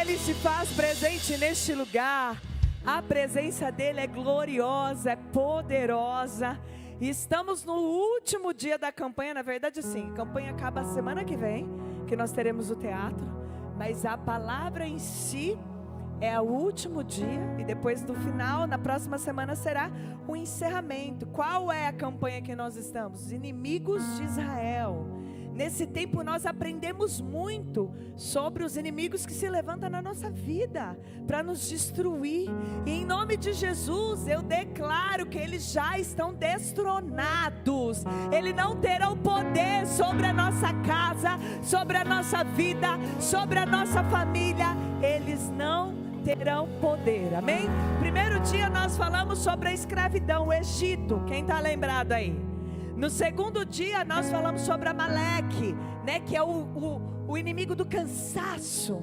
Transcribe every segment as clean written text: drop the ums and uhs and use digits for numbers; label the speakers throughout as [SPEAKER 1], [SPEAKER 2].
[SPEAKER 1] Ele se faz presente neste lugar. A presença dele é gloriosa, é poderosa. E estamos no último dia da campanha. Na verdade, sim, a campanha acaba semana que vem, que nós teremos o teatro. Mas a palavra em si é o último dia. E depois do final, na próxima semana, será o encerramento. Qual é a campanha que nós estamos? Os inimigos de Israel. Nesse tempo nós aprendemos muito sobre os inimigos que se levantam na nossa vida para nos destruir. E em nome de Jesus eu declaro que eles já estão destronados. Eles não terão poder sobre a nossa casa, sobre a nossa vida, sobre a nossa família. Eles não terão poder, amém? Primeiro dia nós falamos sobre a escravidão, o Egito. Quem está lembrado aí? No segundo dia nós falamos sobre Amaleque, né, que é o inimigo do cansaço,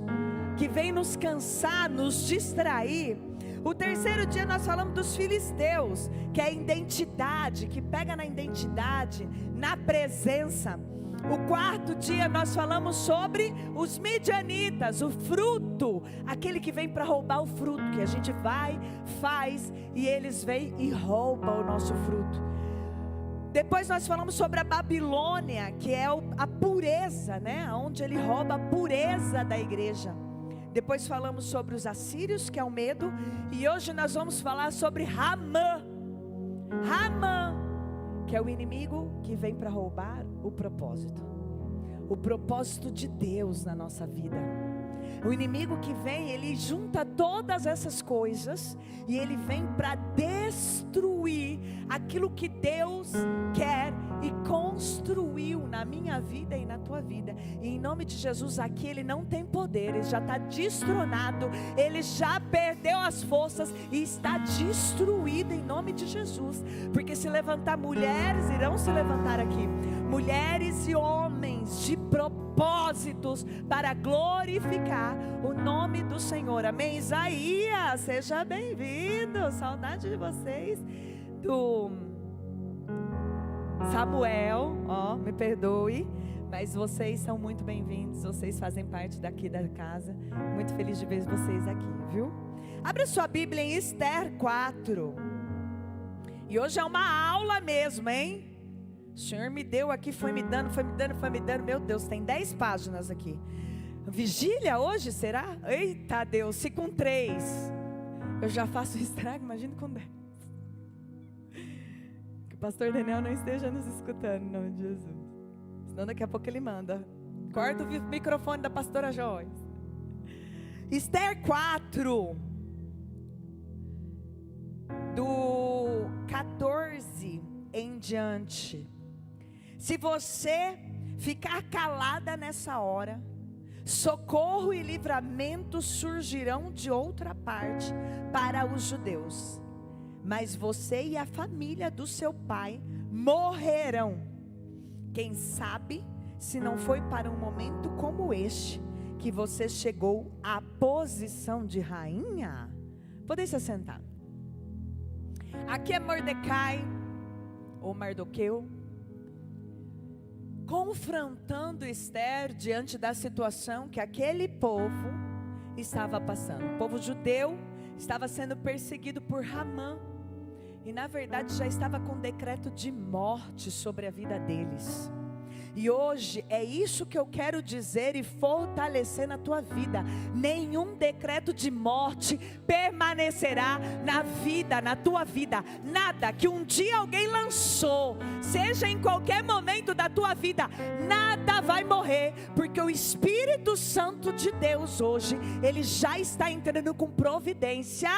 [SPEAKER 1] que vem nos cansar, nos distrair. O terceiro dia nós falamos dos filisteus, que é a identidade, que pega na identidade, na presença. O quarto dia nós falamos sobre os midianitas, o fruto, aquele que vem para roubar o fruto, que a gente vai, faz e eles vêm e roubam o nosso fruto. Depois nós falamos sobre a Babilônia, que é a pureza, né? Onde ele rouba a pureza da igreja. Depois falamos sobre os assírios, que é o medo. E hoje nós vamos falar sobre Ramã. Ramã, que é o inimigo que vem para roubar o propósito. O propósito de Deus na nossa vida. O inimigo que vem, ele junta todas essas coisas e ele vem para destruir aquilo que Deus quer e construiu na minha vida e na tua vida. E em nome de Jesus, aqui ele não tem poder, ele já está destronado, ele já perdeu as forças e está destruído em nome de Jesus. Porque se levantar mulheres, irão se levantar aqui, mulheres e homens de propósitos para glorificar o nome do Senhor, amém? Isaías, seja bem-vindo, saudade de vocês. Do Samuel, me perdoe, mas vocês são muito bem-vindos, vocês fazem parte daqui da casa, muito feliz de ver vocês aqui, viu? Abre sua Bíblia em Esther 4, e hoje é uma aula mesmo, hein? O Senhor me deu aqui, foi me dando, meu Deus, tem 10 páginas aqui. Vigília hoje, será? Eita Deus, se com 3 eu já faço estrago, imagina com 10. Que o pastor Daniel não esteja nos escutando, em nome de Jesus. Senão daqui a pouco ele manda. Corta o microfone da pastora Joyce. Esther 4, do 14 em diante. Se você ficar calada nessa hora, socorro e livramento surgirão de outra parte para os judeus, mas você e a família do seu pai morrerão. Quem sabe se não foi para um momento como este que você chegou à posição de rainha? Podem se assentar. Aqui é Mordecai, ou Mardoqueu, confrontando Esther diante da situação que aquele povo estava passando. O povo judeu estava sendo perseguido por Ramã, e na verdade já estava com decreto de morte sobre a vida deles. E hoje é isso que eu quero dizer e fortalecer na tua vida: nenhum decreto de morte permanecerá na vida, na tua vida. Nada que um dia alguém lançou, seja em qualquer momento da tua vida, nada vai morrer, porque o Espírito Santo de Deus hoje, ele já está entrando com providência.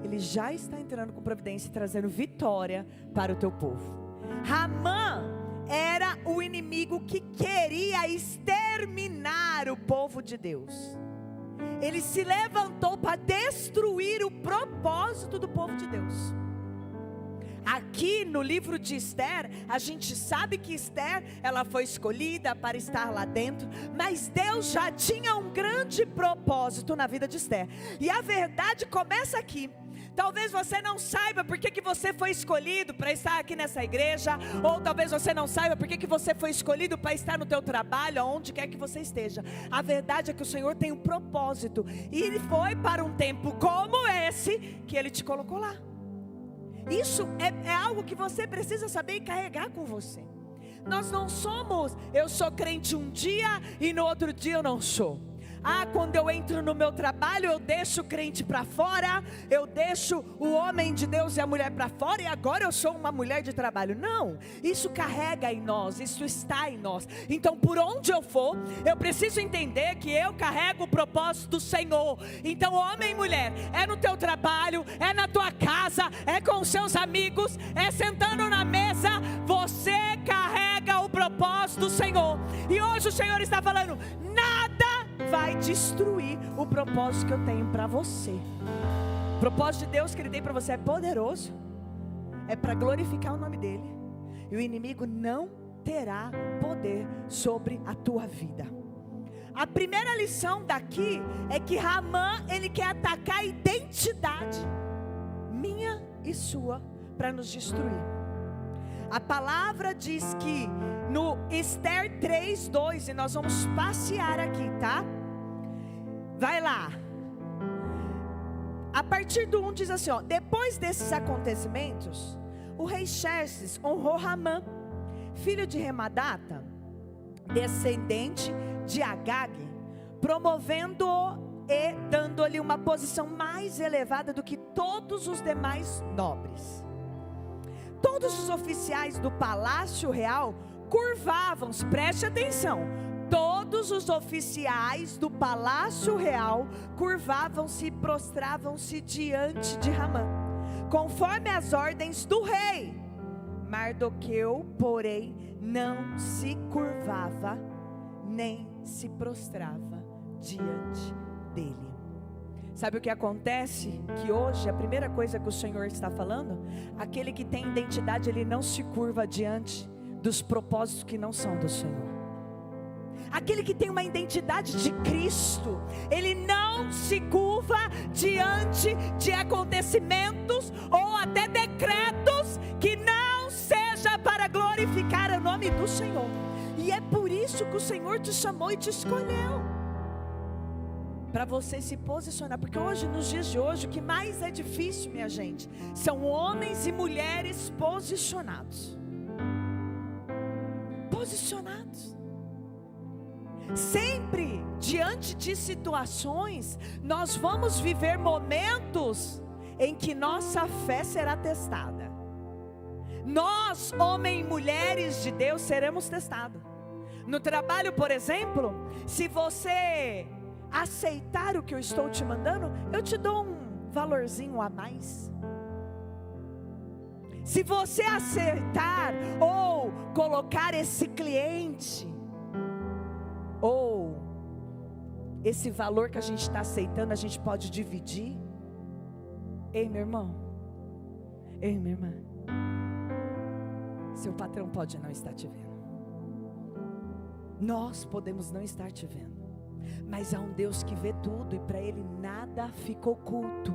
[SPEAKER 1] Ele já está entrando com providência e trazendo vitória para o teu povo. Ramã era o inimigo que queria exterminar o povo de Deus. Ele se levantou para destruir o propósito do povo de Deus. Aqui no livro de Esther, a gente sabe que Esther, ela foi escolhida para estar lá dentro, mas Deus já tinha um grande propósito na vida de Esther. E a verdade começa aqui. Talvez você não saiba por que você foi escolhido para estar aqui nessa igreja, ou talvez você não saiba por que você foi escolhido para estar no teu trabalho, aonde quer que você esteja. A verdade é que o Senhor tem um propósito, e foi para um tempo como esse que Ele te colocou lá. Isso é algo que você precisa saber e carregar com você. Nós não somos, eu sou crente um dia e no outro dia eu não sou. Quando eu entro no meu trabalho, eu deixo o crente para fora, eu deixo o homem de Deus e a mulher para fora, e agora eu sou uma mulher de trabalho. Não, isso carrega em nós, isso está em nós. Então por onde eu for, eu preciso entender que eu carrego o propósito do Senhor. Então homem e mulher, é no teu trabalho, é na tua casa, é com os seus amigos, é sentando na mesa, você carrega o propósito do Senhor. E hoje o Senhor está falando, nada vai destruir o propósito que eu tenho para você. O propósito de Deus que Ele tem para você é poderoso, é para glorificar o nome dEle, e o inimigo não terá poder sobre a tua vida. A primeira lição daqui é que Ramã, ele quer atacar a identidade minha e sua para nos destruir. A palavra diz que no Esther 3:2, e nós vamos passear aqui, tá? Vai lá. A partir do 1 diz assim, ó: depois desses acontecimentos, o rei Xerxes honrou Ramã, filho de Remadata, descendente de Agag, promovendo-o e dando-lhe uma posição mais elevada do que todos os demais nobres. Todos os oficiais do palácio real curvavam-se, preste atenção, todos os oficiais do palácio real curvavam-se e prostravam-se diante de Ramã, conforme as ordens do rei. Mardoqueu, porém, não se curvava, nem se prostrava diante dele. Sabe o que acontece? Que hoje a primeira coisa que o Senhor está falando, aquele que tem identidade, ele não se curva diante dos propósitos que não são do Senhor. Aquele que tem uma identidade de Cristo, ele não se curva diante de acontecimentos ou até decretos que não seja para glorificar o nome do Senhor. E é por isso que o Senhor te chamou e te escolheu, para você se posicionar. Porque hoje, nos dias de hoje, o que mais é difícil, minha gente, são homens e mulheres posicionados. Posicionados. Sempre diante de situações, nós vamos viver momentos em que nossa fé será testada. Nós, homens e mulheres de Deus, seremos testados. No trabalho, por exemplo, se você aceitar o que eu estou te mandando, eu te dou um valorzinho a mais. Se você aceitar ou colocar esse cliente, ou esse valor que a gente está aceitando, a gente pode dividir. Ei, meu irmão, ei, minha irmã, seu patrão pode não estar te vendo, nós podemos não estar te vendo, mas há um Deus que vê tudo, e para Ele nada fica oculto.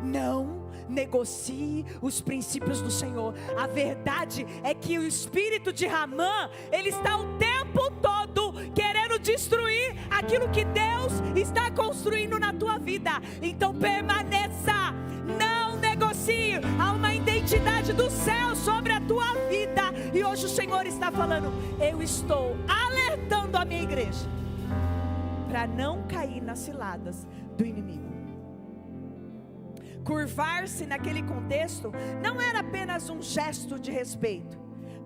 [SPEAKER 1] Não negocie os princípios do Senhor. A verdade é que o espírito de Ramã, ele está o tempo todo querendo destruir aquilo que Deus está construindo na tua vida. Então permaneça, não negocie. Há uma identidade do céu sobre a tua vida, e hoje o Senhor está falando: eu estou alertando a minha igreja para não cair nas ciladas do inimigo. Curvar-se naquele contexto não era apenas um gesto de respeito.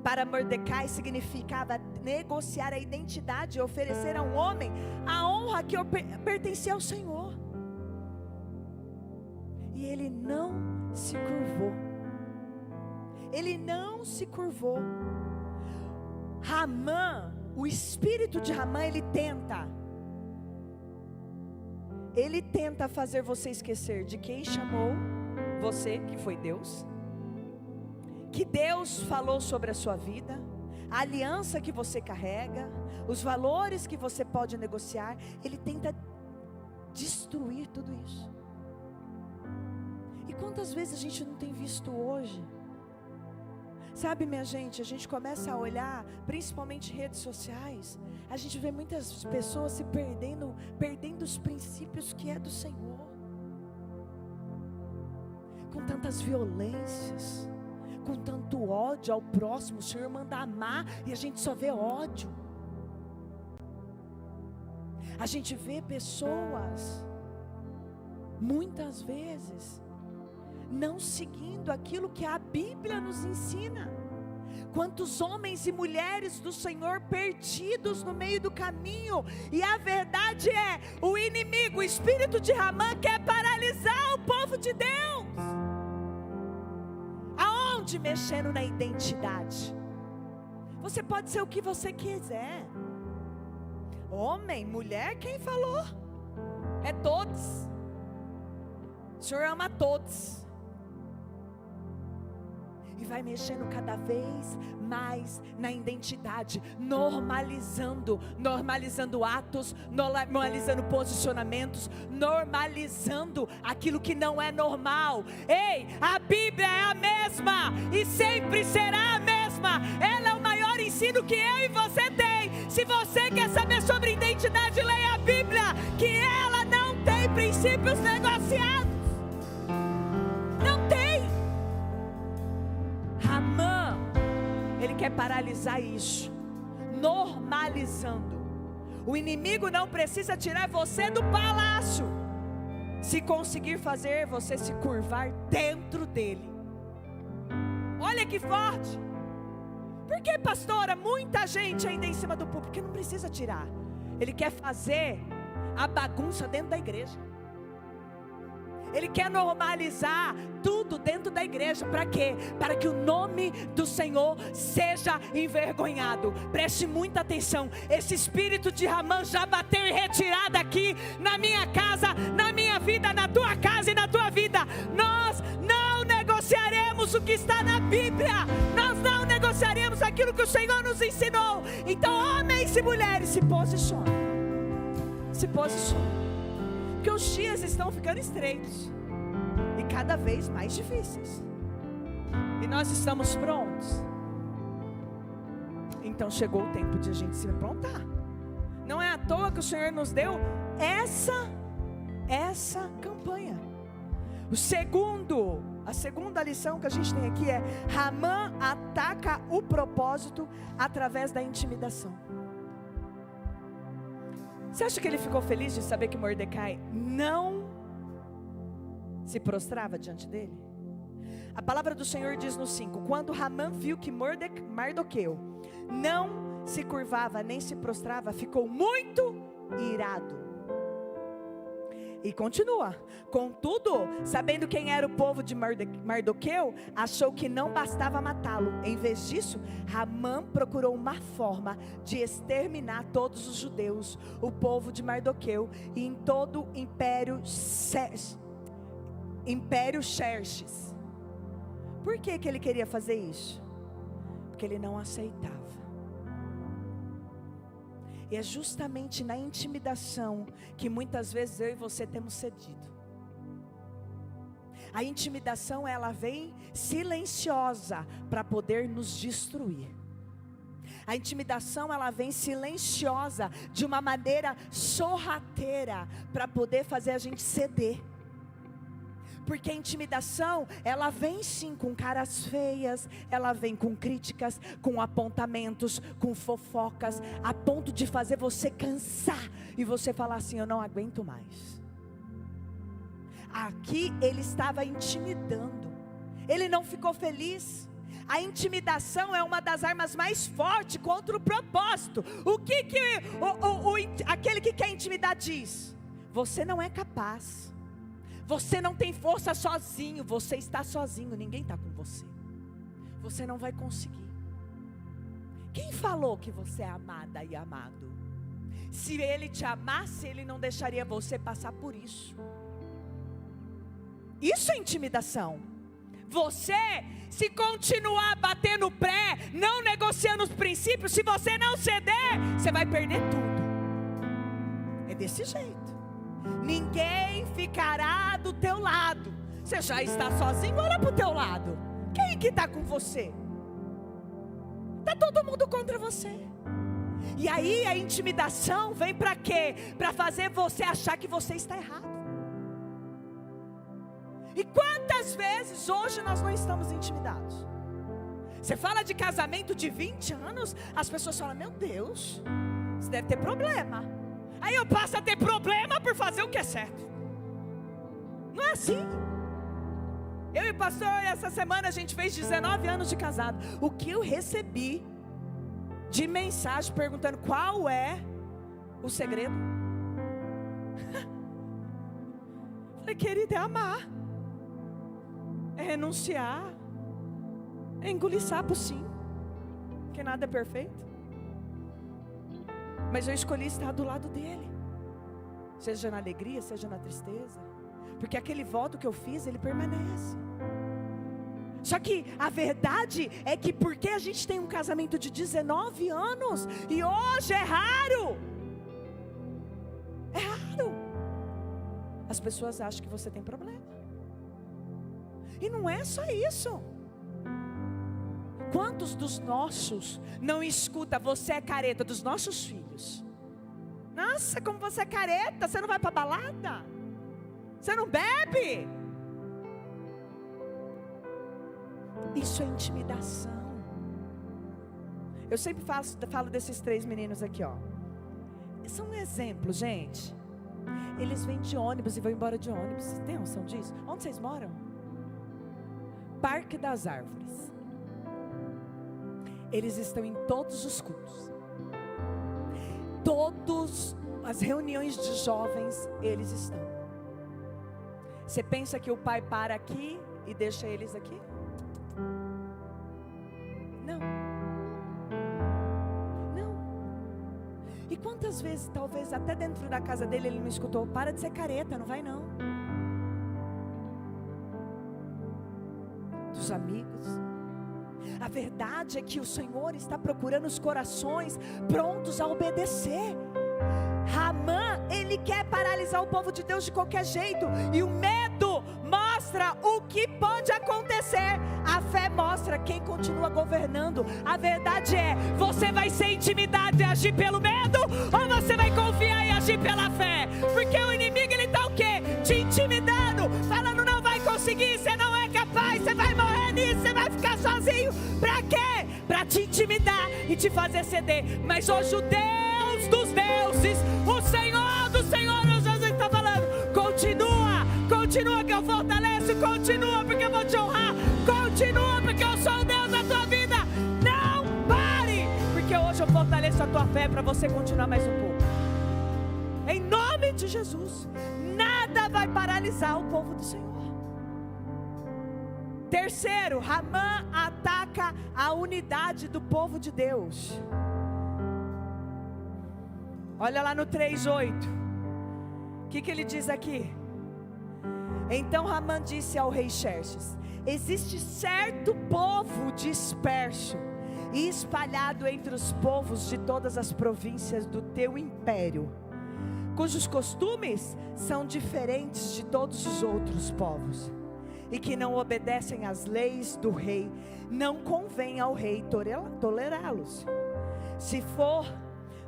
[SPEAKER 1] Para Mordecai significava negociar a identidade e oferecer a um homem a honra que pertencia ao Senhor. E ele não se curvou. Ele não se curvou. Ramã, o espírito de Ramã, ele tenta fazer você esquecer de quem chamou você, que foi Deus, que Deus falou sobre a sua vida, a aliança que você carrega, os valores que você pode negociar. Ele tenta destruir tudo isso. E quantas vezes a gente não tem visto hoje? Sabe, minha gente, a gente começa a olhar, principalmente redes sociais, a gente vê muitas pessoas se perdendo os princípios que é do Senhor, com tantas violências, com tanto ódio ao próximo. O Senhor manda amar e a gente só vê ódio. A gente vê pessoas, muitas vezes, não seguindo aquilo que a Bíblia nos ensina. Quantos homens e mulheres do Senhor perdidos no meio do caminho. E a verdade é, o inimigo, o espírito de Ramã, quer paralisar o povo de Deus. Aonde? Mexendo na identidade. Você pode ser o que você quiser. Homem, mulher, quem falou? É todos. O Senhor ama todos. E vai mexendo cada vez mais na identidade, normalizando atos, normalizando posicionamentos, normalizando aquilo que não é normal. Ei, a Bíblia é a mesma e sempre será a mesma. Ela é o maior ensino que eu e você tem. Se você quer saber sobre identidade, leia a Bíblia, que ela não tem princípios negociados. Não tem. Ramã, ele quer paralisar isso, normalizando. O inimigo não precisa tirar você do palácio, se conseguir fazer você se curvar dentro dele. Olha que forte. Por que, pastora, muita gente ainda em cima do púlpito? Porque não precisa tirar. Ele quer fazer a bagunça dentro da igreja. Ele quer normalizar tudo dentro da igreja. Para quê? Para que o nome do Senhor seja envergonhado. Preste muita atenção. Esse espírito de Ramã já bateu em retirada aqui na minha casa, na minha vida, na tua casa e na tua vida. Nós não negociaremos o que está na Bíblia. Nós não negociaremos aquilo que o Senhor nos ensinou. Então, homens e mulheres, se posicionem. Se posicionem. Porque os dias estão ficando estreitos e cada vez mais difíceis. E nós estamos prontos. Então chegou o tempo de a gente se aprontar. Não é à toa que o Senhor nos deu essa campanha. A segunda lição que a gente tem aqui é: Ramã ataca o propósito através da intimidação. Você acha que ele ficou feliz de saber que Mordecai não se prostrava diante dele? A palavra do Senhor diz no 5: quando Ramã viu que Mardoqueu não se curvava nem se prostrava, ficou muito irado. E continua: contudo, sabendo quem era o povo de Mardoqueu, achou que não bastava matá-lo. Em vez disso, Ramã procurou uma forma de exterminar todos os judeus, o povo de Mardoqueu, e em todo o Império Xerxes. Por que ele queria fazer isso? Porque ele não aceitava. E é justamente na intimidação que muitas vezes eu e você temos cedido. A intimidação, ela vem silenciosa para poder nos destruir. A intimidação, ela vem silenciosa de uma maneira sorrateira para poder fazer a gente ceder. Porque a intimidação, ela vem sim com caras feias, ela vem com críticas, com apontamentos, com fofocas, a ponto de fazer você cansar e você falar assim: eu não aguento mais. Aqui ele estava intimidando, ele não ficou feliz. A intimidação é uma das armas mais fortes contra o propósito. O que aquele que quer intimidar diz? Você não é capaz. Você não tem força sozinho, você está sozinho, ninguém está com você. Você não vai conseguir. Quem falou que você é amada e amado? Se ele te amasse, ele não deixaria você passar por isso. Isso é intimidação. Você, se continuar batendo pré, não negociando os princípios, se você não ceder, você vai perder tudo. É desse jeito. Ninguém ficará do teu lado Você já está sozinho? Olha para o teu lado. Quem que está com você? Está todo mundo contra você. E aí a intimidação vem para quê? Para fazer você achar que você está errado. E quantas vezes hoje nós não estamos intimidados? Você fala de casamento de 20 anos, as pessoas falam, meu Deus, você deve ter problema. Aí eu passo a ter problema por fazer o que é certo. Não é assim. Eu e o pastor, essa semana a gente fez 19 anos de casado. O que eu recebi de mensagem perguntando qual é o segredo? Falei, querida, é amar, é renunciar, é engolir sapo sim, porque nada é perfeito. Mas eu escolhi estar do lado dele, seja na alegria, seja na tristeza, porque aquele voto que eu fiz, ele permanece. Só que a verdade é que porque a gente tem um casamento de 19 anos e hoje é raro, as pessoas acham que você tem problema. E não é só isso. Quantos dos nossos não escuta, você é careta, dos nossos filhos? Nossa, como você é careta, você não vai para balada? Você não bebe? Isso é intimidação. Eu sempre falo desses 3 meninos aqui, ó. São um exemplo, gente. Eles vêm de ônibus e vão embora de ônibus. Vocês têm noção disso? Onde vocês moram? Parque das Árvores. Eles estão em todos os cultos. Todas as reuniões de jovens, eles estão. Você pensa que o pai para aqui e deixa eles aqui? Não. E quantas vezes, talvez até dentro da casa dele, ele não escutou, para de ser careta, não vai não. Dos amigos. A verdade é que o Senhor está procurando os corações prontos a obedecer. Ramã, ele quer paralisar o povo de Deus de qualquer jeito, e o medo mostra o que pode acontecer, a fé mostra quem continua governando. A verdade é, você vai ser intimidado e agir pelo medo, ou você vai confiar e agir pela fé? Porque o inimigo, ele está o quê? Te intimidando, falando não vai conseguir, você não é capaz, você vai morrer nisso, você vai ficar sozinho. Pra quê? Pra te intimidar e te fazer ceder. Mas hoje o Deus dos deuses, o Senhor dos senhores, Jesus está falando, continua que eu fortaleço, continua porque eu vou te honrar, continua porque eu sou o Deus da tua vida, não pare, porque hoje eu fortaleço a tua fé para você continuar mais um pouco, em nome de Jesus. Nada vai paralisar o povo do Senhor. Terceiro, Ramã ataca a unidade do povo de Deus. Olha lá no 3:8. O que ele diz aqui? Então Ramã disse ao rei Xerxes: existe certo povo disperso e espalhado entre os povos de todas as províncias do teu império, cujos costumes são diferentes de todos os outros povos, e que não obedecem às leis do rei. Não convém ao rei tolerá-los. Se for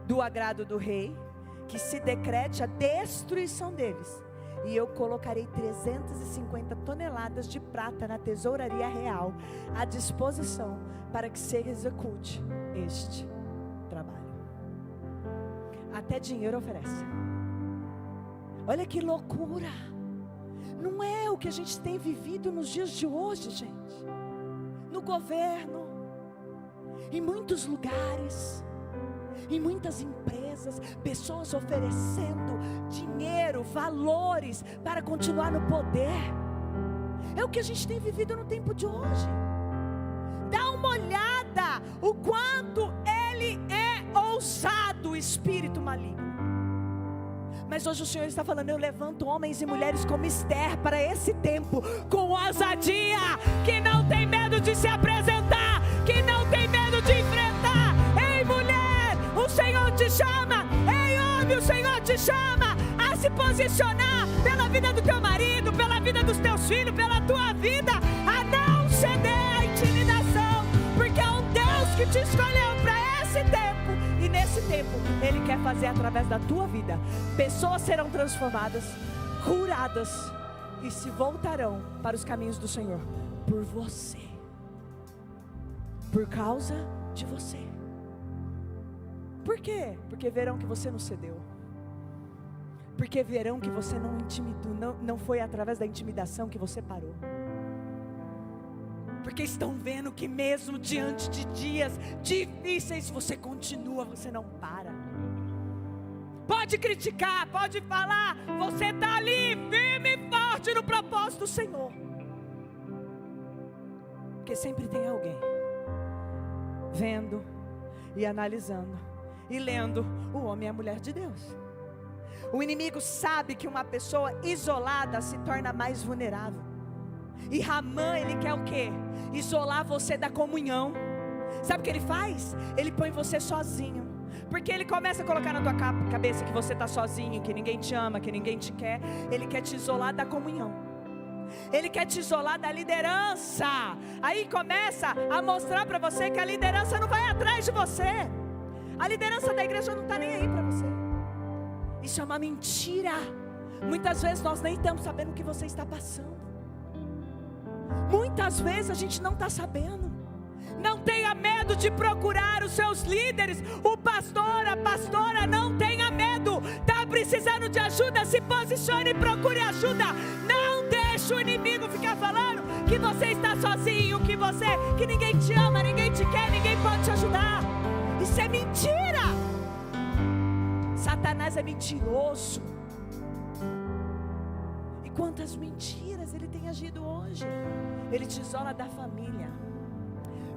[SPEAKER 1] do agrado do rei, que se decrete a destruição deles, e eu colocarei 350 toneladas de prata na tesouraria real à disposição para que se execute este trabalho. Até dinheiro oferece. Olha que loucura. Não é o que a gente tem vivido nos dias de hoje, gente. No governo, em muitos lugares, em muitas empresas, pessoas oferecendo dinheiro, valores para continuar no poder. É o que a gente tem vivido no tempo de hoje. Dá uma olhada o quanto ele é ousado, o espírito maligno. Mas hoje o Senhor está falando: eu levanto homens e mulheres como Esther para esse tempo, com ousadia, que não tem medo de se apresentar, que não tem medo de enfrentar. Ei, mulher, o Senhor te chama. Ei, homem, o Senhor te chama a se posicionar, pela vida do teu marido, pela vida dos teus filhos, pela tua vida, a não ceder à intimidação, porque é um Deus que te escolheu para esse tempo, e nesse tempo Ele quer fazer através da tua vida. Pessoas serão transformadas, curadas, e se voltarão para os caminhos do Senhor, por você, por causa de você. Por quê? Porque verão que você não cedeu, porque verão que você não intimidou, não foi através da intimidação que você parou, porque estão vendo que mesmo diante de dias difíceis, você continua, você não para. Pode criticar, pode falar, você está ali firme e forte no propósito do Senhor, porque sempre tem alguém vendo e analisando e lendo o homem e a mulher de Deus. O inimigo sabe que uma pessoa isolada se torna mais vulnerável, e Ramã, ele quer o quê? Isolar você da comunhão. Sabe o que ele faz? Ele põe você sozinho, porque ele começa a colocar na tua cabeça que você está sozinho, que ninguém te ama, que ninguém te quer. Ele quer te isolar da comunhão, ele quer te isolar da liderança. Aí começa a mostrar para você que a liderança não vai atrás de você, a liderança da igreja não está nem aí para você. Isso é uma mentira. Muitas vezes nós nem estamos sabendo o que você está passando. Muitas vezes a gente não está sabendo. Não tenha medo de procurar os seus líderes. O pastor, a pastora, não tenha medo. Está precisando de ajuda, se posicione e procure ajuda. Não deixe o inimigo ficar falando que você está sozinho, que ninguém te ama, ninguém te quer, ninguém pode te ajudar. Isso é mentira. Satanás é mentiroso. E quantas mentiras ele tem agido hoje. Ele te isola da família,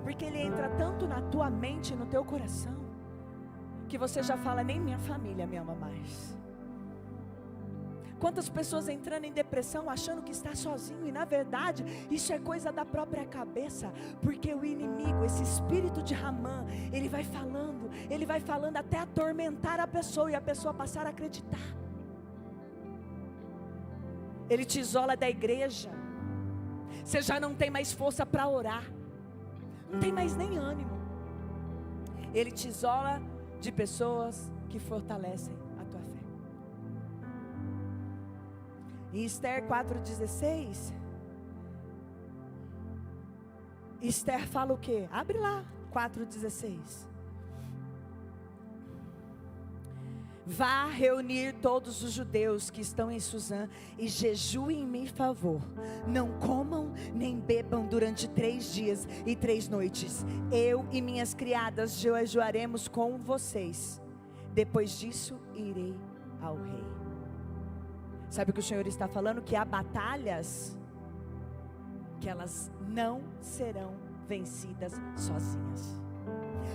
[SPEAKER 1] porque ele entra tanto na tua mente e no teu coração, que você já fala, nem minha família me ama mais. Quantas pessoas entrando em depressão, achando que está sozinho, e na verdade, isso é coisa da própria cabeça, porque o inimigo, esse espírito de Ramã, ele vai falando até atormentar a pessoa, e a pessoa passar a acreditar. Ele te isola da igreja, você já não tem mais força para orar, não tem mais nem ânimo. Ele te isola de pessoas que fortalecem a tua fé. Em Esther 4,16, Esther fala o quê? Abre lá, 4,16. Vá reunir todos os judeus que estão em Suzã e jejuem em meu favor. Não comam nem bebam durante 3 dias e 3 noites. Eu e minhas criadas jejuaremos com vocês. Depois disso, irei ao rei. Sabe o que o Senhor está falando? Que há batalhas que elas não serão vencidas sozinhas.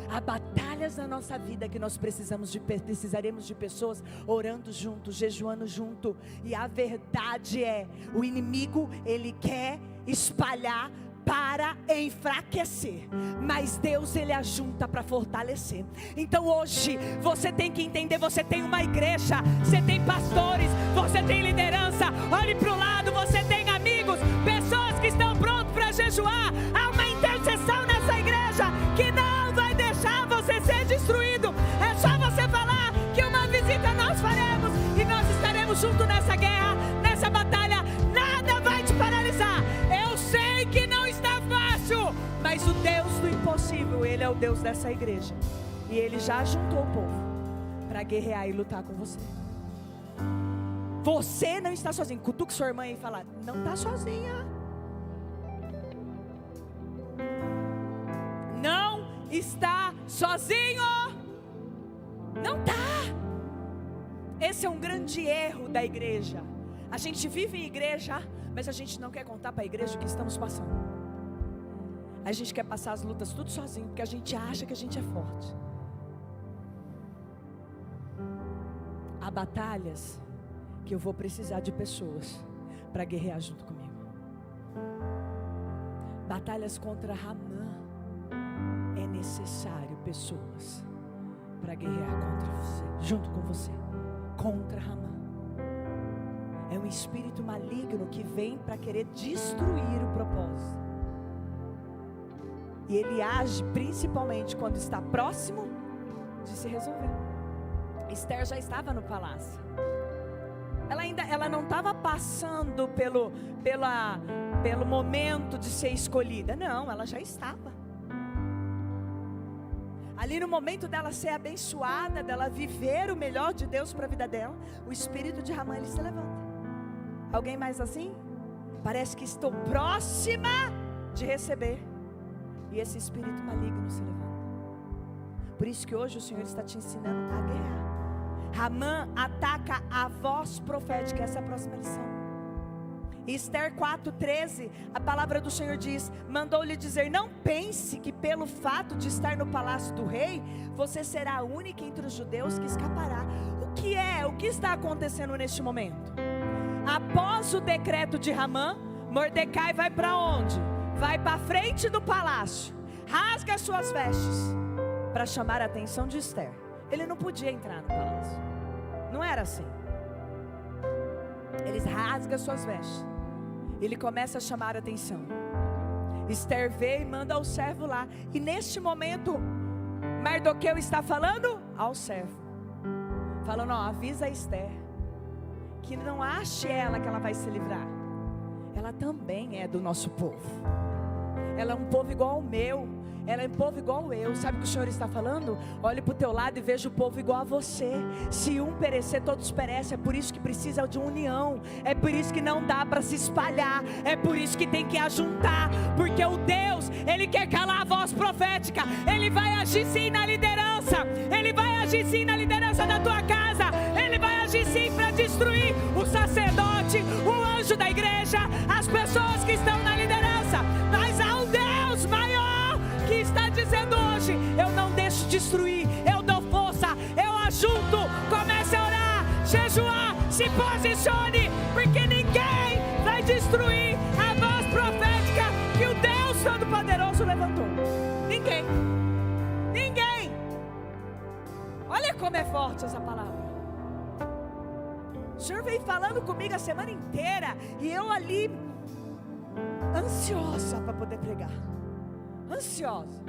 [SPEAKER 1] Há batalhas na nossa vida que nós precisaremos de pessoas orando junto, jejuando junto. E a verdade é, o inimigo, ele quer espalhar para enfraquecer, mas Deus, ele ajunta para fortalecer. Então hoje, você tem que entender, você tem uma igreja, você tem pastores, você tem liderança. Olhe para o lado, você tem amigos, pessoas que estão prontos para jejuar. Há uma intercessão nessa igreja que não vai deixar você ser destruído. É só você falar que uma visita nós faremos, e nós estaremos juntos nessa guerra, nessa batalha. Nada vai te paralisar. Eu sei que não está fácil, mas o Deus do impossível, ele é o Deus dessa igreja, e ele já juntou o povo para guerrear e lutar com você. Você não está sozinho. Cutuque sua irmã e fala, não está sozinha. Não está sozinho. Não está. Esse é um grande erro da igreja. A gente vive em igreja, mas a gente não quer contar para a igreja o que estamos passando. A gente quer passar as lutas tudo sozinho, porque a gente acha que a gente é forte. Há batalhas que eu vou precisar de pessoas para guerrear junto comigo. Batalhas contra Ramã, é necessário pessoas para guerrear contra você, junto com você, contra Ramã. é um espírito maligno que vem para querer destruir o propósito. E ele age principalmente quando está próximo de se resolver. Esther já estava no palácio. Ela não estava passando pelo momento de ser escolhida. Não, ela já estava. Ali no momento dela ser abençoada, dela viver o melhor de Deus para a vida dela, o espírito de Ramã, ele se levanta. Alguém mais assim? Parece que estou próxima de receber. E esse espírito maligno se levanta. Por isso que hoje o Senhor está te ensinando a guerrear. Ramã ataca a voz profética. Essa é a próxima lição. Esther 4:13, a palavra do Senhor diz: mandou-lhe dizer, não pense que pelo fato de estar no palácio do rei, você será a única entre os judeus que escapará. O que está acontecendo neste momento? Após o decreto de Ramã, Mordecai vai para onde? Vai para a frente do palácio, rasga as suas vestes, para chamar a atenção de Esther. Ele não podia entrar no palácio, não era assim. Ele rasga suas vestes, ele começa a chamar a atenção. Esther vê e manda o servo lá. E neste momento, Mardoqueu está falando ao servo, falando, avisa a Esther, que não ache ela que ela vai se livrar. Ela também é do nosso povo. Ela é um povo igual ao meu. Ela é um povo igual eu. Sabe o que o Senhor está falando? Olhe para o teu lado e veja o povo igual a você. Se um perecer, todos perecem. É por isso que precisa de união. É por isso que não dá para se espalhar. É por isso que tem que ajuntar. Porque o Deus, Ele quer calar a voz profética. Ele vai agir sim na liderança. Ele vai agir sim na liderança da tua casa. Ele vai agir sim para destruir o sacerdote, o anjo da igreja, as pessoas que estão na liderança. Mas há um Deus maior que está dizendo hoje, eu não deixo destruir, eu dou força, eu ajunto. Comece a orar, jejuar, se posicione, porque ninguém vai destruir a voz profética que o Deus Todo-Poderoso levantou. Ninguém. Olha como é forte essa palavra. O Senhor veio falando comigo a semana inteira, e eu ali ansiosa para poder pregar. Ansiosa,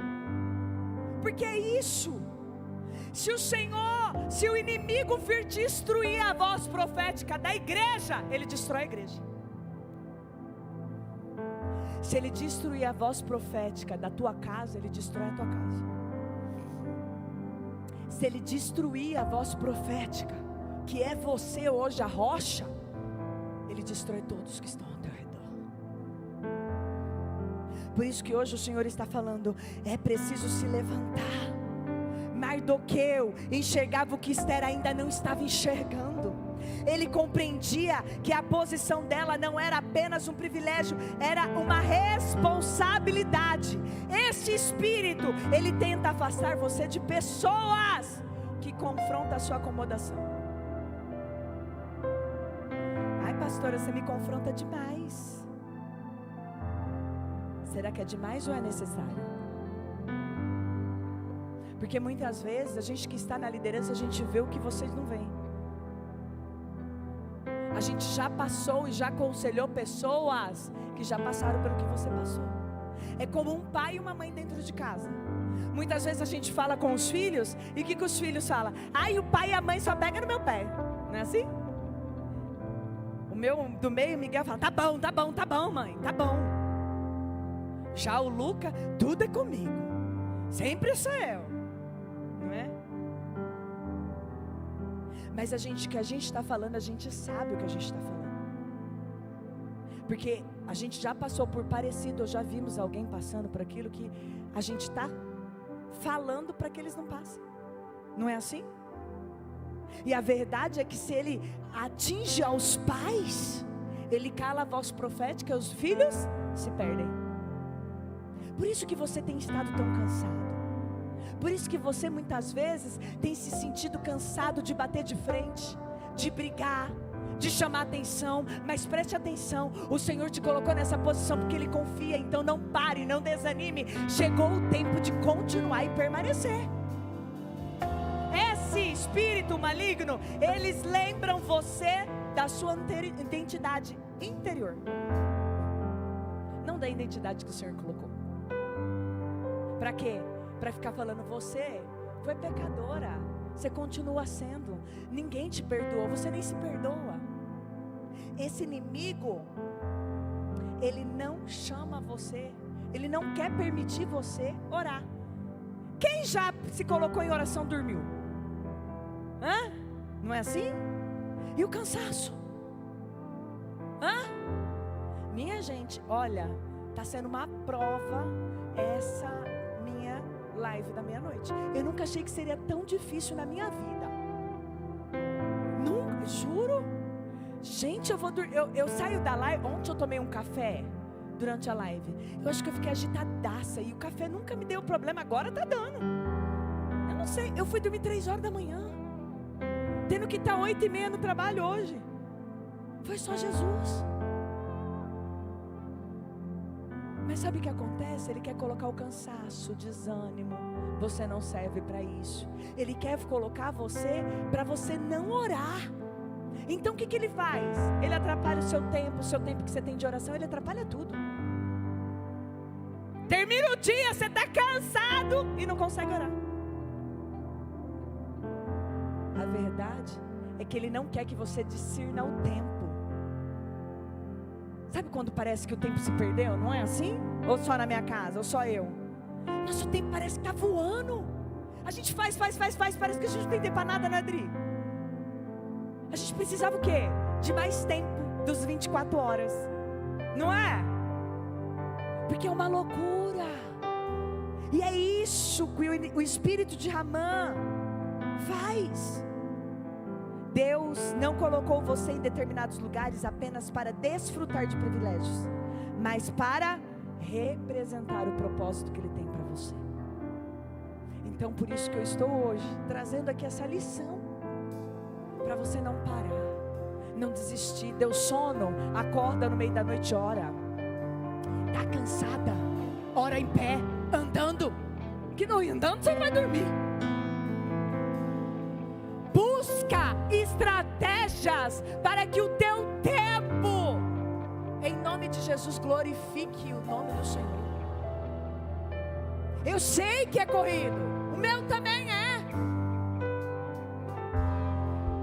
[SPEAKER 1] porque é isso. Se o inimigo vir destruir a voz profética da igreja, ele destrói a igreja. Se ele destruir a voz profética da tua casa, ele destrói a tua casa. Se ele destruir a voz profética, que é você hoje, a rocha, ele destrói todos que estão ao teu redor. Por isso que hoje o Senhor está falando, é preciso se levantar. Mardoqueu enxergava o que Esther ainda não estava enxergando. Ele compreendia que a posição dela não era apenas um privilégio, era uma responsabilidade. Este espírito, ele tenta afastar você de pessoas que confrontam a sua acomodação. Ai, pastora, você me confronta demais. Será que é demais ou é necessário? Porque muitas vezes a gente que está na liderança, a gente vê o que vocês não veem. A gente já passou e já aconselhou pessoas que já passaram pelo que você passou. É como um pai e uma mãe dentro de casa. Muitas vezes a gente fala com os filhos, e o que os filhos falam? Ai, o pai e a mãe só pegam no meu pé. Não é assim? O meu do meio, Miguel, fala, tá bom mãe, tá bom. Já o Luca, tudo é comigo, sempre sou eu, não é? Mas que a gente está falando, a gente sabe o que a gente está falando, porque a gente já passou por parecido, ou já vimos alguém passando por aquilo que a gente está falando para que eles não passem, não é assim? E a verdade é que se ele atinge aos pais, ele cala a voz profética, os filhos se perdem. Por isso que você tem estado tão cansado. Por isso que você muitas vezes tem se sentido cansado de bater de frente, de brigar, de chamar atenção. Mas preste atenção, o Senhor te colocou nessa posição porque Ele confia. Então não pare, não desanime. Chegou o tempo de continuar e permanecer. Esse espírito maligno, eles lembram você da sua identidade interior, não da identidade que o Senhor colocou. Para quê? Para ficar falando, você foi pecadora, você continua sendo, ninguém te perdoou, você nem se perdoa. Esse inimigo, ele não chama você, ele não quer permitir você orar. Quem já se colocou em oração dormiu? Hã? Não é assim? E o cansaço? Hã? Minha gente, olha, está sendo uma prova essa minha live da meia-noite. Eu nunca achei que seria tão difícil na minha vida. Nunca, juro. Gente, eu saio da live. Ontem eu tomei um café durante a live. Eu acho que eu fiquei agitadaça e o café nunca me deu problema, agora tá dando. Eu não sei, eu fui dormir 3 horas da manhã, tendo que estar 8h30 no trabalho hoje. Foi só Jesus. Mas sabe o que acontece? Ele quer colocar o cansaço, o desânimo. Você não serve para isso. Ele quer colocar você para você não orar. Então o que ele faz? Ele atrapalha o seu tempo que você tem de oração, ele atrapalha tudo. Termina o dia, você está cansado e não consegue orar. A verdade é que ele não quer que você discirna o tempo. Sabe quando parece que o tempo se perdeu? Não é assim? Ou só na minha casa, ou só eu? Nossa, o tempo parece que está voando. A gente faz, parece que a gente não tem tempo para nada, né, Adri? A gente precisava o quê? De mais tempo dos 24 horas. Não é? Porque é uma loucura. E é isso que o espírito de Ramã faz. Deus não colocou você em determinados lugares apenas para desfrutar de privilégios, mas para representar o propósito que Ele tem para você. Então por isso que eu estou hoje trazendo aqui essa lição, para você não parar, não desistir. Deu sono, acorda no meio da noite, ora. Está cansada, ora em pé, andando. Que não andando você não vai dormir. Busca estratégias para que o teu tempo, em nome de Jesus, glorifique o nome do Senhor. Eu sei que é corrido, o meu também é.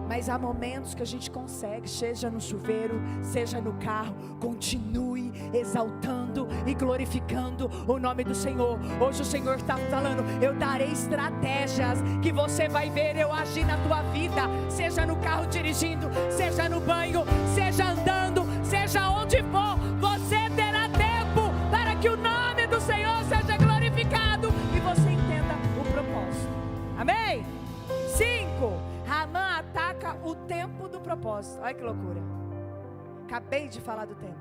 [SPEAKER 1] Mas há momentos que a gente consegue, seja no chuveiro, seja no carro, continue exaltando e glorificando o nome do Senhor. Hoje o Senhor está falando, eu darei estratégias que você vai ver eu agir na tua vida, seja no carro dirigindo, seja no banho, seja andando, seja onde for, você terá tempo para que o nome do Senhor seja glorificado e você entenda o propósito. Amém? 5. Ramã ataca o tempo do propósito. Olha que loucura. Acabei de falar do tempo.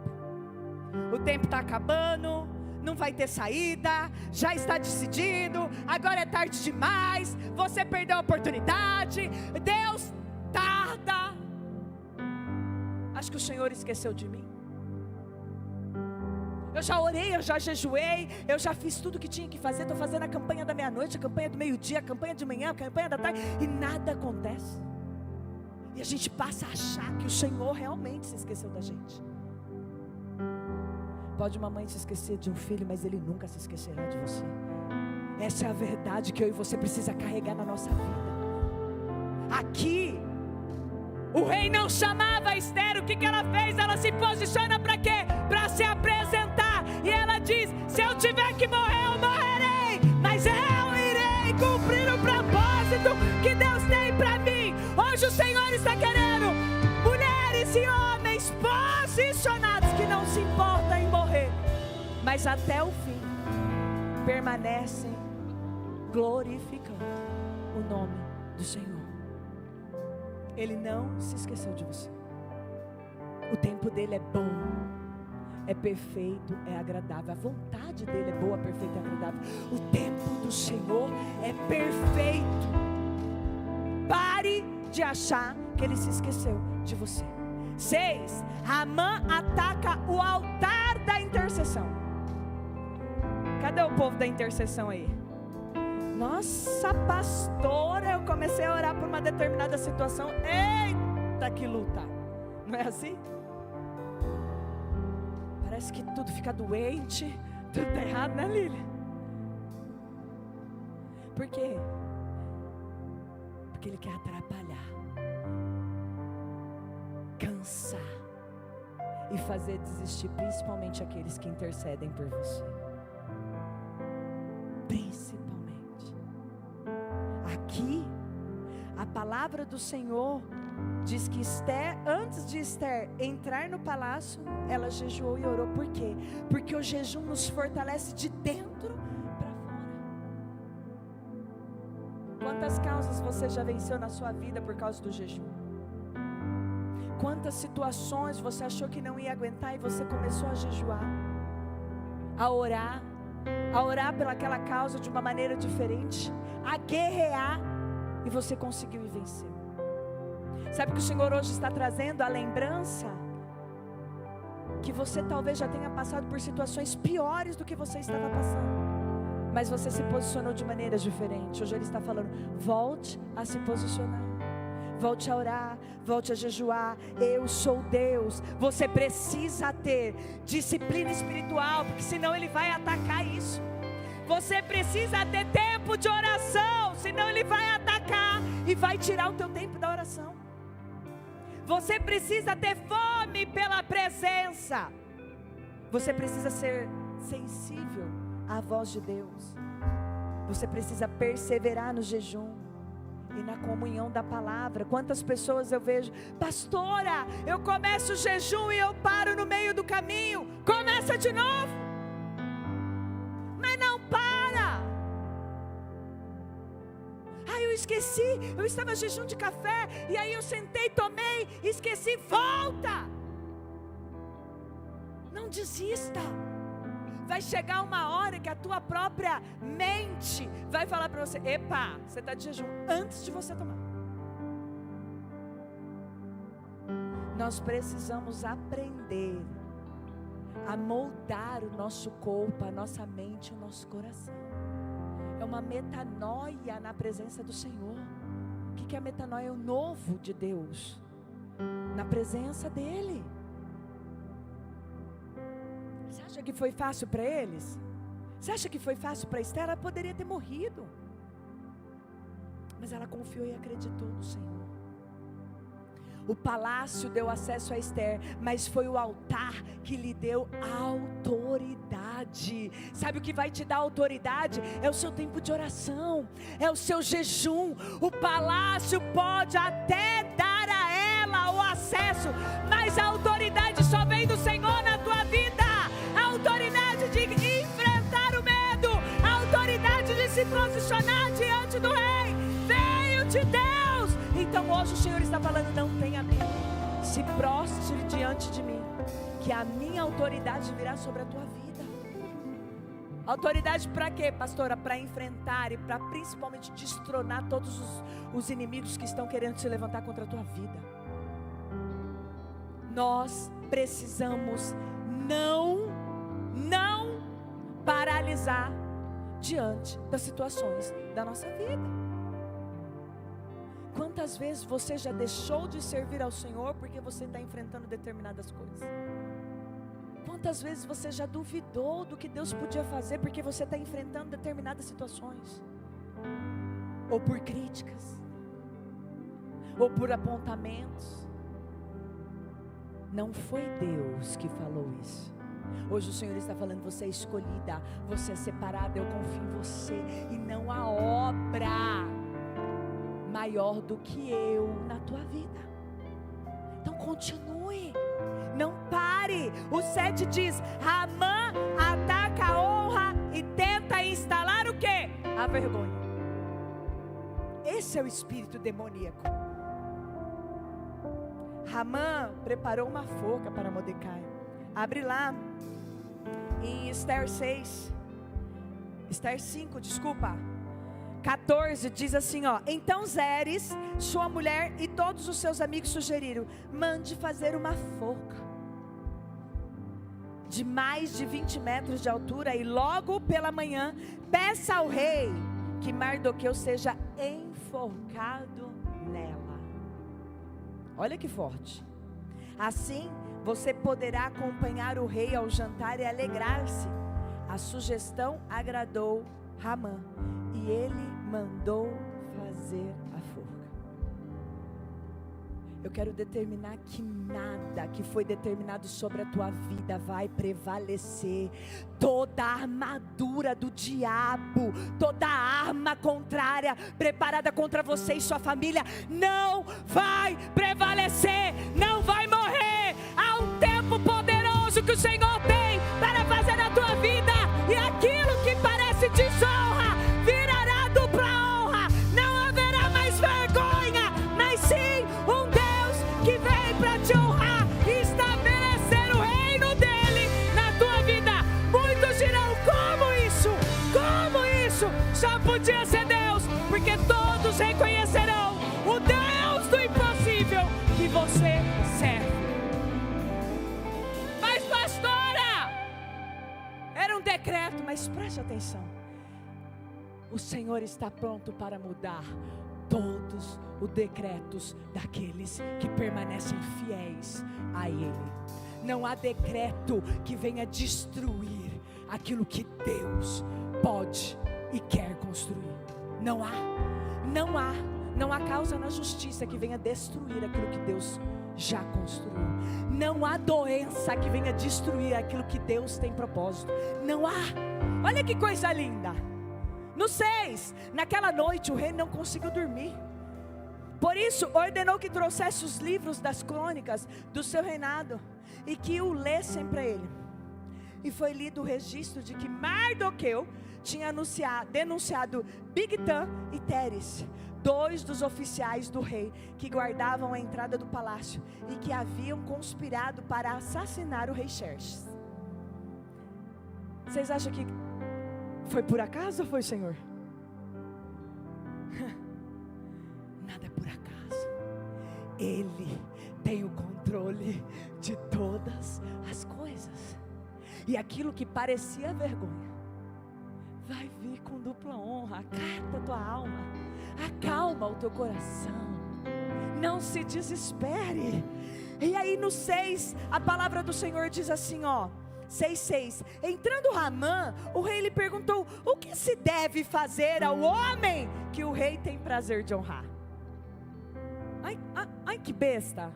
[SPEAKER 1] O tempo está acabando, não vai ter saída, já está decidido, agora é tarde demais, você perdeu a oportunidade, Deus tarda. Acho que o Senhor esqueceu de mim. Eu já orei, eu já jejuei, eu já fiz tudo que tinha que fazer. Estou fazendo a campanha da meia-noite, a campanha do meio-dia, a campanha de manhã, a campanha da tarde, e nada acontece. E a gente passa a achar que o Senhor realmente se esqueceu da gente. Pode uma mãe se esquecer de um filho, mas Ele nunca se esquecerá de você. Essa é a verdade que eu e você precisa carregar na nossa vida. Aqui o rei não chamava a Esther. O que ela fez? Ela se posiciona para quê? Para se apresentar. E ela diz, se eu tiver que morrer, eu morrerei, mas eu irei cumprir o propósito que Deus tem para mim. Hoje o Senhor está querendo mulheres e homens posicionados, que não se importam em morrer, mas até o fim permanecem glorificando o nome do Senhor. Ele não se esqueceu de você. O tempo dele é bom, é perfeito, é agradável. A vontade dele é boa, perfeita e agradável. O tempo do Senhor é perfeito. Pare de achar que ele se esqueceu de você. 6. Ramã ataca o altar da intercessão. Cadê o povo da intercessão aí? Nossa, pastora, eu comecei a orar por uma determinada situação. Eita, que luta! Não é assim? Parece que tudo fica doente, tudo está errado, né, Lília? Por quê? Porque ele quer atrapalhar, cansar e fazer desistir principalmente aqueles que intercedem por você. Principalmente. Aqui, a palavra do Senhor diz que Esther, antes de Esther entrar no palácio, ela jejuou e orou. Por quê? Porque o jejum nos fortalece de dentro para fora. Quantas causas você já venceu na sua vida por causa do jejum? Quantas situações você achou que não ia aguentar e você começou a jejuar, a orar pelaquela causa de uma maneira diferente, a guerrear, e você conseguiu e venceu. Sabe que o Senhor hoje está trazendo a lembrança que você talvez já tenha passado por situações piores do que você estava passando, mas você se posicionou de maneiras diferentes. Hoje Ele está falando: volte a se posicionar, volte a orar, volte a jejuar. Eu sou Deus. Você precisa ter disciplina espiritual, porque senão Ele vai atacar isso. Você precisa ter tempo de oração, senão Ele vai atacar e vai tirar o teu tempo da oração. Você precisa ter fome pela presença. Você precisa ser sensível à voz de Deus. Você precisa perseverar no jejum e na comunhão da palavra. Quantas pessoas eu vejo: pastora, eu começo o jejum e eu paro no meio do caminho. Começa de novo. Mas não para. Eu esqueci, eu estava em jejum de café, e aí eu sentei, tomei, esqueci. Volta. Não desista. Vai chegar uma hora que a tua própria mente vai falar para você: epa, você está de jejum, antes de você tomar. Nós precisamos aprender a moldar o nosso corpo, a nossa mente, o nosso coração. É uma metanoia na presença do Senhor. O que é a metanoia? É o novo de Deus na presença dEle. Você acha que foi fácil para eles? Você acha que foi fácil para Esther? Ela poderia ter morrido, mas ela confiou e acreditou no Senhor. O palácio deu acesso a Esther, mas foi o altar que lhe deu autoridade. Sabe o que vai te dar autoridade? É o seu tempo de oração, é o seu jejum. O palácio pode até dar a ela o acesso, mas a autoridade só vem do Senhor na tua vida. A autoridade de enfrentar o medo, a autoridade de se posicionar diante do Rei, veio de Deus. Então hoje o Senhor está falando: não tenha medo, se prostre diante de mim, que a minha autoridade virá sobre a tua vida. Autoridade para quê, pastora? Para enfrentar e para principalmente destronar todos os inimigos que estão querendo se levantar contra a tua vida. Nós precisamos não paralisar diante das situações da nossa vida. Quantas vezes você já deixou de servir ao Senhor porque você está enfrentando determinadas coisas? Quantas vezes você já duvidou do que Deus podia fazer porque você está enfrentando determinadas situações? Ou por críticas, ou por apontamentos. Não foi Deus que falou isso. Hoje o Senhor está falando: você é escolhida, você é separada, eu confio em você, e não há obra maior do que eu na tua vida. Então continue, não pare. O 7 diz: Ramã ataca a honra e tenta instalar o quê? A vergonha. Esse é o espírito demoníaco. Ramã preparou uma forca para Mordecai. Abre lá em Esther 6, Esther 5, desculpa, 14, diz assim, então Zeres, sua mulher e todos os seus amigos sugeriram: mande fazer uma forca de mais de 20 metros de altura, e logo pela manhã peça ao rei que Mardoqueu seja enforcado nela. Olha que forte. Assim, você poderá acompanhar o rei ao jantar e alegrar-se. A sugestão agradou Ramã e ele mandou fazer a forca. Eu quero determinar que nada que foi determinado sobre a tua vida vai prevalecer. Toda a armadura do diabo, toda a arma contrária preparada contra você e sua família não vai prevalecer, não vai morrer. Há um tempo poderoso que o Senhor tem para fazer na tua vida, e aquilo que parece desonra virará dupla honra. Não haverá mais vergonha, mas sim um Deus que vem para te honrar e estabelecer o reino dele na tua vida. Muitos dirão: como isso? Como isso? Só podia ser Deus, porque todos reconhecerão o Deus do impossível que você serve. Mas pastora, era um decreto, mas preste atenção. O Senhor está pronto para mudar todos os decretos daqueles que permanecem fiéis a Ele. Não há decreto que venha destruir aquilo que Deus pode e quer construir. Não há causa na justiça que venha destruir aquilo que Deus já construiu. Não há doença que venha destruir aquilo que Deus tem propósito. Não há. Olha que coisa linda. No 6, naquela noite o rei não conseguiu dormir. Por isso ordenou que trouxesse os livros das crônicas do seu reinado e que o lessem para ele. E foi lido o registro de que Mardoqueu tinha denunciado Bigtan e Teres, 2 dos oficiais do rei que guardavam a entrada do palácio e que haviam conspirado para assassinar o rei Xerxes. Vocês acham que foi por acaso ou foi o Senhor? Nada é por acaso. Ele tem o controle de todas as coisas. E aquilo que parecia vergonha vai vir com dupla honra. Acata a tua alma, acalma o teu coração, não se desespere. E aí no 6, a palavra do Senhor diz assim, 6:6. Entrando Ramã, o rei lhe perguntou: o que se deve fazer ao homem que o rei tem prazer de honrar? Ai, que besta.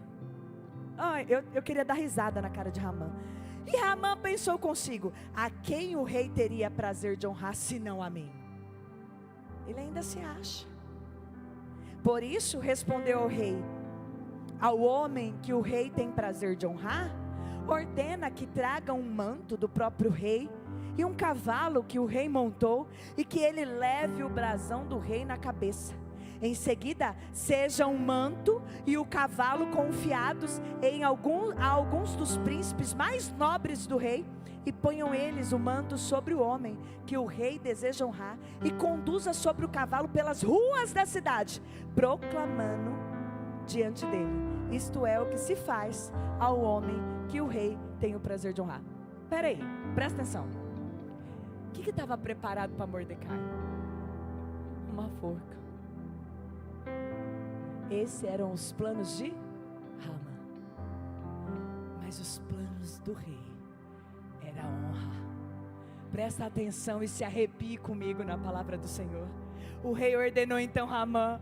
[SPEAKER 1] Eu queria dar risada na cara de Ramã. E Ramã pensou consigo: a quem o rei teria prazer de honrar, senão a mim? Ele ainda se acha. Por isso respondeu ao rei: ao homem que o rei tem prazer de honrar, ordena que traga um manto do próprio rei e um cavalo que o rei montou, e que ele leve o brasão do rei na cabeça. Em seguida, seja um manto e o cavalo confiados a alguns dos príncipes mais nobres do rei, e ponham eles o manto sobre o homem que o rei deseja honrar, e conduza sobre o cavalo pelas ruas da cidade, proclamando diante dele: isto é o que se faz ao homem que o rei tem o prazer de honrar. Espera aí, presta atenção. O que estava preparado para Mordecai? Uma forca. Esses eram os planos de Ramã. Mas os planos do rei era honra. Presta atenção e se arrepie comigo na palavra do Senhor. O rei ordenou então Ramã: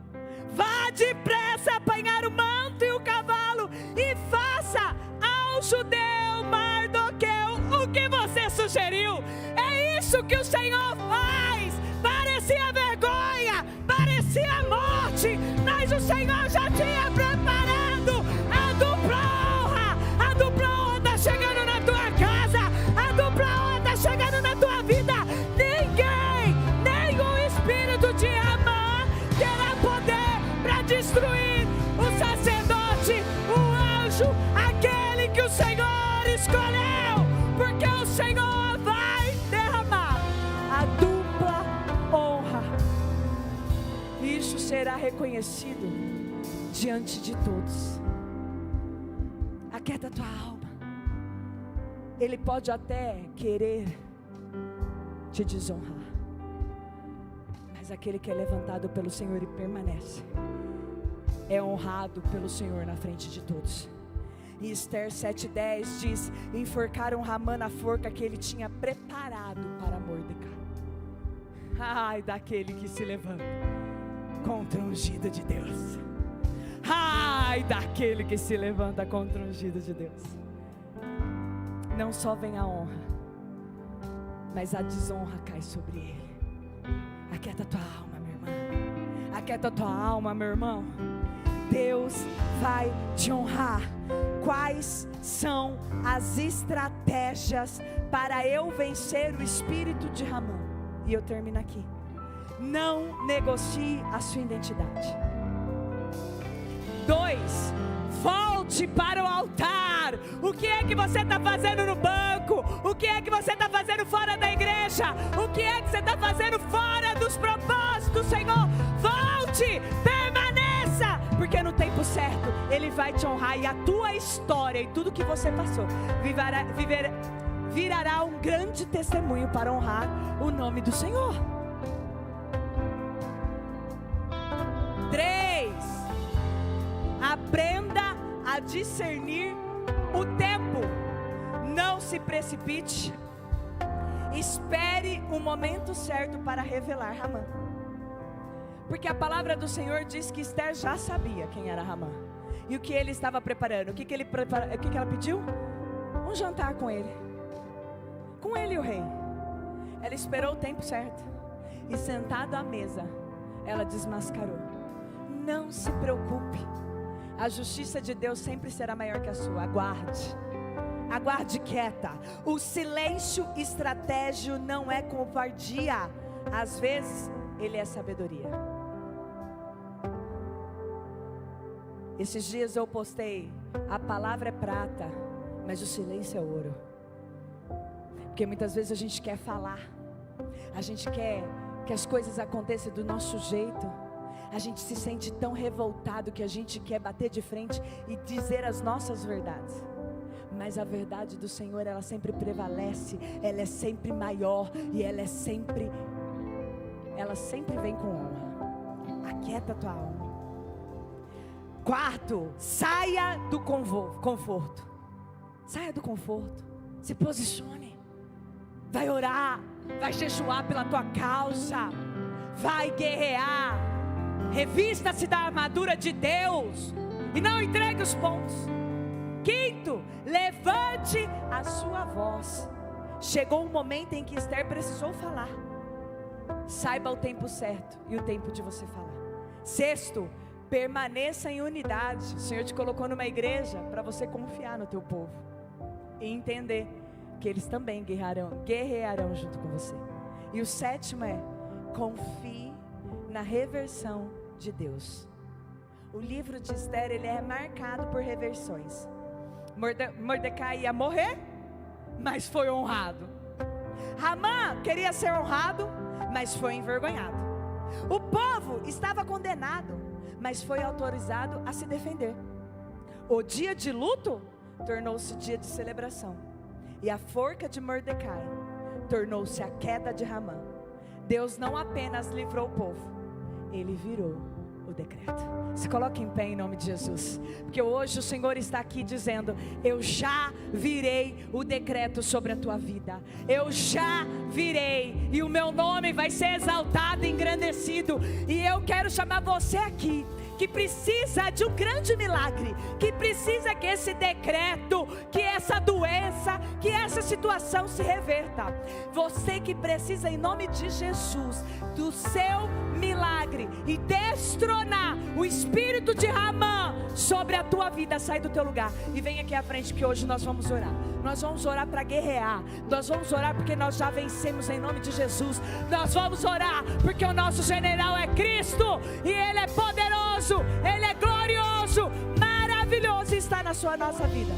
[SPEAKER 1] vá depressa apanhar o manto e o cavalo, e faça ao judeu Mardoqueu o que você sugeriu. É isso que o Senhor faz. Parecia vergonha, parecia morte, mas o Senhor já tinha preparado a dupla honra. A dupla honra está chegando na tua casa, a dupla honra está chegando na tua vida. Ninguém, nem o espírito de Ramã terá poder para destruir o sacerdote, o anjo, aquele que o Senhor escolheu, porque o Senhor vai derramar a dupla honra. Isso será reconhecido diante de todos. Aquieta tua alma. Ele pode até querer te desonrar, mas aquele que é levantado pelo Senhor e permanece é honrado pelo Senhor na frente de todos. E Esther 7:10 diz: enforcaram Ramã na forca que ele tinha preparado para Mordecai. Ai daquele que se levanta contra o ungido de Deus. Ai daquele que se levanta contra o ungido de Deus. Não só vem a honra, mas a desonra cai sobre ele. Aquieta tua alma, minha irmã. Aquieta tua alma, meu irmão. Deus vai te honrar. Quais são as estratégias para eu vencer o espírito de Ramã? E eu termino aqui. Não negocie a sua identidade. 2, volte para o altar. O que é que você está fazendo no banco? O que é que você está fazendo fora da igreja? O que é que você está fazendo fora dos propósitos, Senhor? Volte, permaneça, porque no tempo certo Ele vai te honrar. E a tua história e tudo que você passou virará um grande testemunho para honrar o nome do Senhor. 3, aprenda a discernir o tempo. Não se precipite. Espere o momento certo para revelar Ramã. Porque a palavra do Senhor diz que Esther já sabia quem era Ramã e o que ele estava preparando. O que ela pediu? Um jantar com ele. Com ele e o rei. Ela esperou o tempo certo. E sentado à mesa, ela desmascarou. Não se preocupe. A justiça de Deus sempre será maior que a sua. Aguarde. Aguarde quieta. O silêncio estratégico não é covardia. Às vezes, ele é sabedoria. Esses dias eu postei: a palavra é prata, mas o silêncio é ouro. Porque muitas vezes a gente quer falar, a gente quer que as coisas aconteçam do nosso jeito. A gente se sente tão revoltado que a gente quer bater de frente e dizer as nossas verdades. Mas a verdade do Senhor, ela sempre prevalece, ela é sempre maior e ela sempre vem com honra. Aquieta a tua alma. 4, saia do conforto. Saia do conforto. Se posicione. Vai orar, vai jejuar pela tua causa, vai guerrear. Revista-se da armadura de Deus e não entregue os pontos. 5, levante a sua voz. Chegou um momento em que Esther precisou falar. Saiba o tempo certo e o tempo de você falar. 6, permaneça em unidade. O Senhor te colocou numa igreja para você confiar no teu povo e entender que eles também guerrearão junto com você. E o 7 é: confie na reversão de Deus. O livro de Esther, ele é marcado por reversões. Mordecai ia morrer, mas foi honrado. Ramã queria ser honrado, mas foi envergonhado. O povo estava condenado, mas foi autorizado a se defender. O dia de luto tornou-se dia de celebração. E a forca de Mordecai tornou-se a queda de Ramã. Deus não apenas livrou o povo, Ele virou o decreto. Se coloque em pé em nome de Jesus, porque hoje o Senhor está aqui dizendo: eu já virei o decreto sobre a tua vida. Eu já virei, e o meu nome vai ser exaltado e engrandecido. E eu quero chamar você aqui que precisa de um grande milagre, que precisa que esse decreto, que essa doença, que essa situação se reverta. Você que precisa, em nome de Jesus, do seu milagre e destronar o espírito de Ramã sobre a tua vida, sai do teu lugar e vem aqui à frente, que hoje nós vamos orar. Nós vamos orar para guerrear. Nós vamos orar porque nós já vencemos em nome de Jesus. Nós vamos orar porque o nosso general é Cristo e Ele é poderoso, Ele é glorioso, maravilhoso, e está na nossa vida.